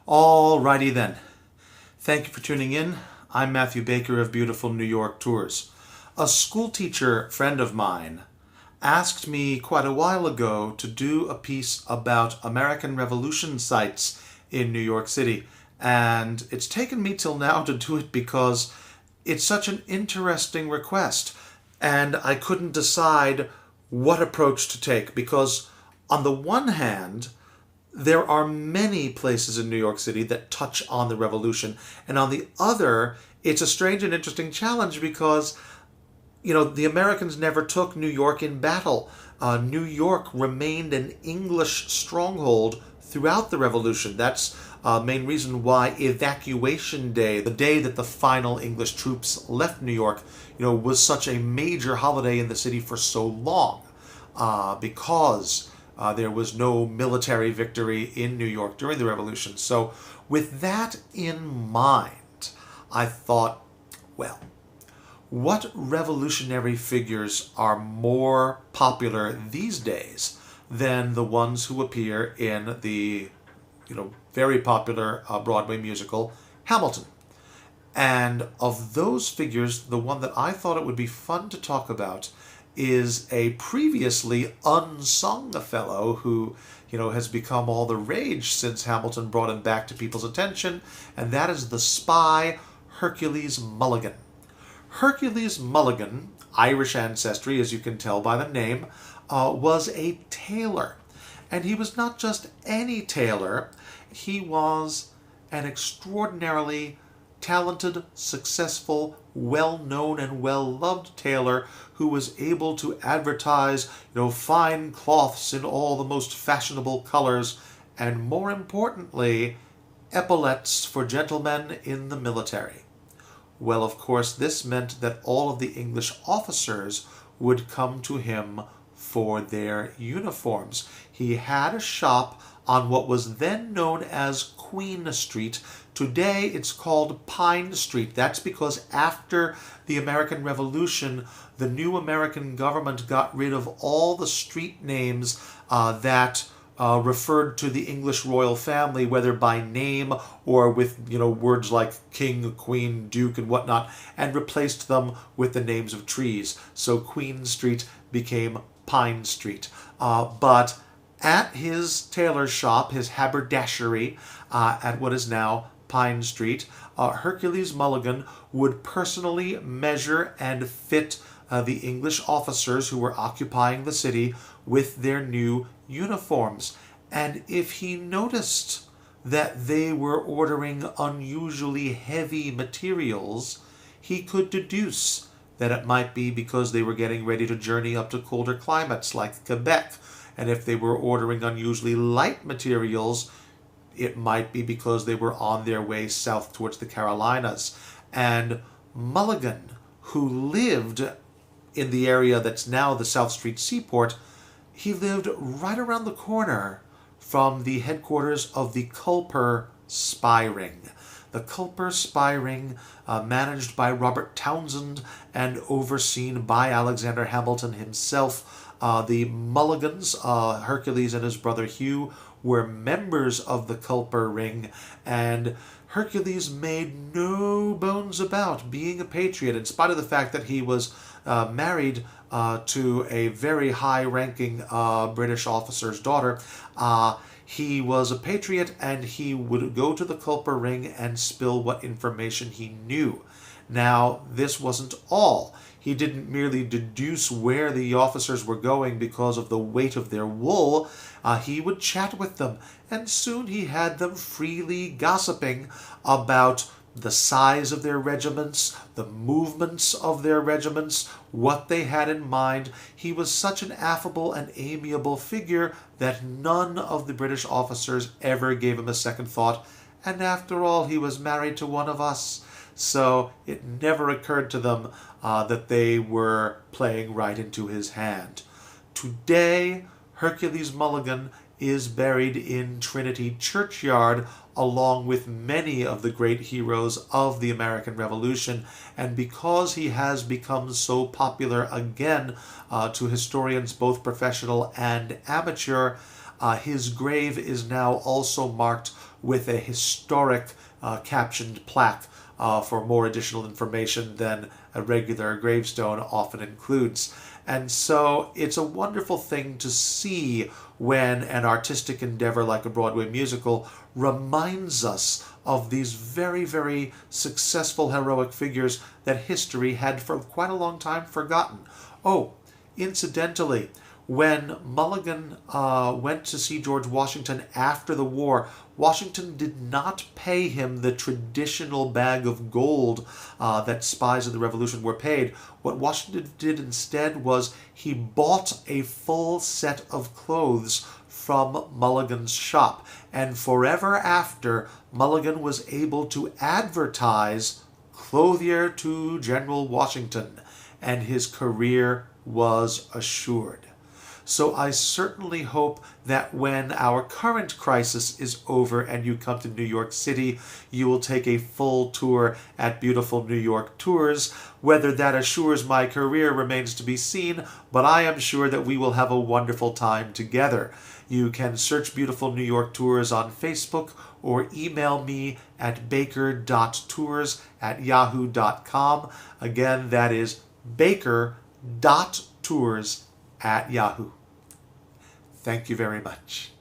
Alrighty then. Thank you for tuning in. I'm Matthew Baker of Beautiful New York Tours. A school teacher friend of mine asked me quite a while ago to do a piece about American Revolution sites in New York City. And it's taken me till now to do it because it's such an interesting request. And I couldn't decide what approach to take because, on the one hand, there are many places in New York City that touch on the revolution. And on the other, it's a strange and interesting challenge because, the Americans never took New York in battle. New York remained an English stronghold throughout the revolution. That's main reason why Evacuation Day, the day that the final English troops left New York, was such a major holiday in the city for so long, because there was no military victory in New York during the Revolution. So with that in mind, I thought, well, what revolutionary figures are more popular these days than the ones who appear in the, very popular Broadway musical Hamilton? And of those figures, the one that I thought it would be fun to talk about is a previously unsung fellow who, has become all the rage since Hamilton brought him back to people's attention, and that is the spy Hercules Mulligan. Hercules Mulligan, Irish ancestry, as you can tell by the name, was a tailor. And he was not just any tailor, he was an extraordinarily talented, successful, well-known and well-loved tailor who was able to advertise, fine cloths in all the most fashionable colors, and more importantly, epaulets for gentlemen in the military. Well, of course, this meant that all of the English officers would come to him for their uniforms. He had a shop on what was then known as Queen Street. Today it's called Pine Street. That's because after the American Revolution, the new American government got rid of all the street names that referred to the English royal family, whether by name or with words like king, queen, duke, and whatnot, and replaced them with the names of trees. So Queen Street became Pine Street. But at his tailor shop, his haberdashery, at what is now Pine Street, Hercules Mulligan would personally measure and fit the English officers who were occupying the city with their new uniforms. And if he noticed that they were ordering unusually heavy materials, he could deduce that it might be because they were getting ready to journey up to colder climates like Quebec. And if they were ordering unusually light materials, it might be because they were on their way south towards the Carolinas. And Mulligan, who lived in the area that's now the South Street Seaport, he lived right around the corner from the headquarters of the Culper Spy Ring. The Culper Spy Ring, managed by Robert Townsend and overseen by Alexander Hamilton himself. The Mulligans, Hercules and his brother Hugh, were members of the Culper Ring, and Hercules made no bones about being a patriot, in spite of the fact that he was married to a very high-ranking British officer's daughter. He was a patriot, and he would go to the Culper Ring and spill what information he knew. Now, this wasn't all. He didn't merely deduce where the officers were going because of the weight of their wool. He would chat with them, and soon he had them freely gossiping about the size of their regiments, the movements of their regiments, what they had in mind. He was such an affable and amiable figure that none of the British officers ever gave him a second thought. And after all, he was married to one of us. So it never occurred to them that they were playing right into his hand. Today, Hercules Mulligan is buried in Trinity Churchyard along with many of the great heroes of the American Revolution. And because he has become so popular again to historians, both professional and amateur, His grave is now also marked with a historic captioned plaque for more additional information than a regular gravestone often includes. And so it's a wonderful thing to see when an artistic endeavor like a Broadway musical reminds us of these very, very successful heroic figures that history had for quite a long time forgotten. Oh, incidentally, when Mulligan went to see George Washington after the war, Washington did not pay him the traditional bag of gold that spies of the Revolution were paid. What Washington did instead was he bought a full set of clothes from Mulligan's shop. And forever after, Mulligan was able to advertise "Clothier to General Washington," and his career was assured. So I certainly hope that when our current crisis is over and you come to New York City, you will take a full tour at Beautiful New York Tours. Whether that assures my career remains to be seen, but I am sure that we will have a wonderful time together. You can search Beautiful New York Tours on Facebook or email me at baker.tours@yahoo.com. Again, that is baker.tours@yahoo. Thank you very much.